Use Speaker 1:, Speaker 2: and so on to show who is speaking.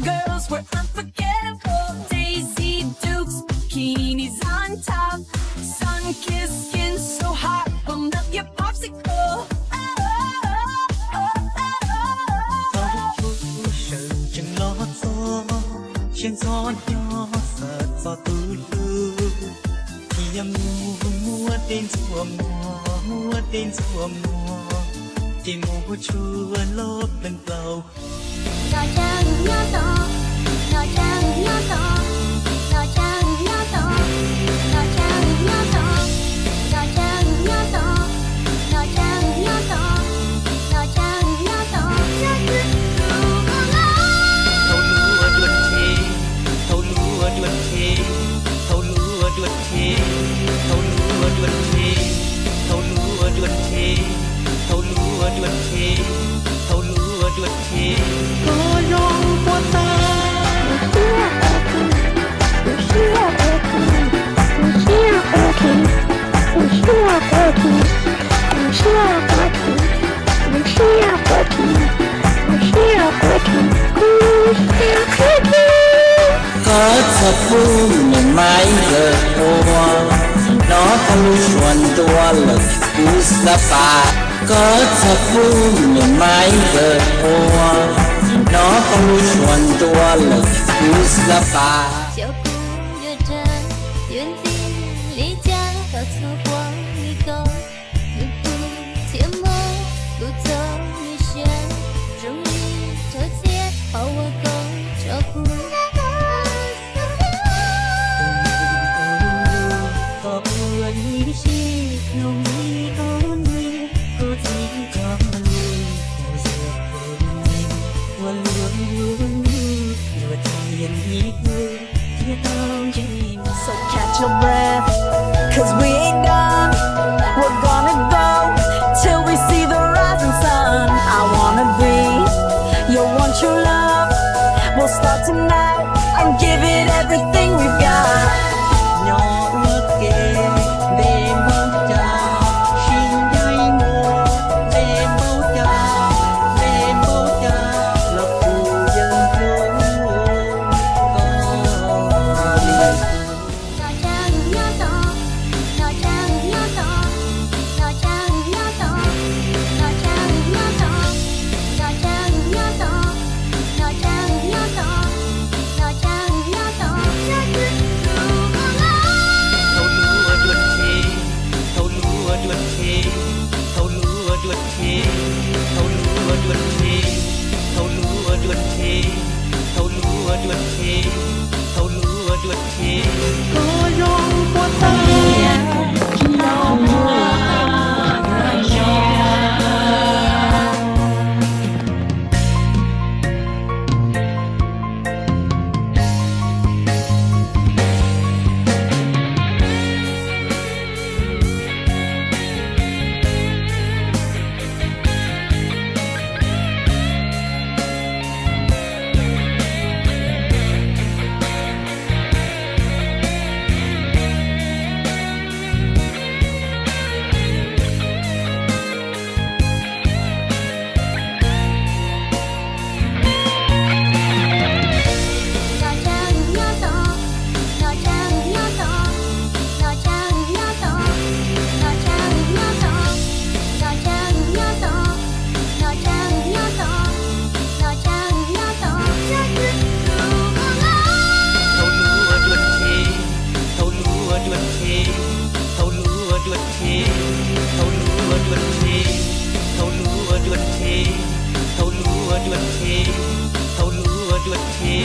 Speaker 1: Girls were unforgettable. Daisy Dukes, bikinis on top. Sun-kissed skin so hot, will melt your popsicle.
Speaker 2: Chẳng lo gió, trên gió nhỏ sợt gió tư lư. Thì em mua tên ruộng ngò, mua tên ruộng ngò. Thì mua chua lốp bên tàu.
Speaker 3: Nó chẳng nhỏ to, nó chẳng nhỏ to, nó chẳng nhỏ to, nó chẳng nhỏ to, nó chẳng nhỏ to, nó chẳng nhỏ to, nó chẳng nhỏ to.
Speaker 2: Thâu lúa đuột thê, thâu lúa đuột thê, thâu lúa đuột thê, thâu lúa đuột thê, thâu lúa đuột thê, thâu lúa đuột thê. Có dòng qua ta. Có thật vui miền mái giờ hoa nó không lưu xuân tua lực cú sapa có thật vui miền mái giờ hoa nó không lưu xuân tua lực cú sapa
Speaker 3: 就哭着这远近离家，到错过一个路途阡陌，路走你选，终于这些好我够照顾。
Speaker 2: có người chi nồng đi ôn đi có gì cho lui có giờ có luôn rồi tiền đi cứ kia tao chỉ
Speaker 1: So catch your breath, cause we ain't done. We're gonna go till we see the rising sun. I wanna be your one true love. We'll start tonight and give it everything we've got.
Speaker 2: nhỏ ước kề để mong chào xin dây mùa để mong chào là phù dân thương
Speaker 3: Nó chẳng nhỏ to, nó chẳng nhỏ to, nó chẳng nhỏ to, nó chẳng nhỏ to, nó chẳng nhỏ to, nó chẳng nhỏ to, nó chẳng nhỏ to.
Speaker 2: thâu lúa đuột thê thâu lúa đuột thê thâu lúa đuột thê thâu lúa đuột thê thâu lúa đuột thê thâu lúa đuột thê có dòng qua
Speaker 3: Nó chẳng nhỏ to, nó chẳng nhỏ to, nó chẳng nhỏ to, nó chẳng nhỏ to, nó chẳng nhỏ to, nó chẳng nhỏ to, nó chẳng nhỏ to.
Speaker 2: thâu lúa đuột thê thâu lúa đuột thê thâu lúa đuột thê thâu lúa đuột thê thâu lúa đuột thê thâu lúa đuột thê thâu lúa đuột thê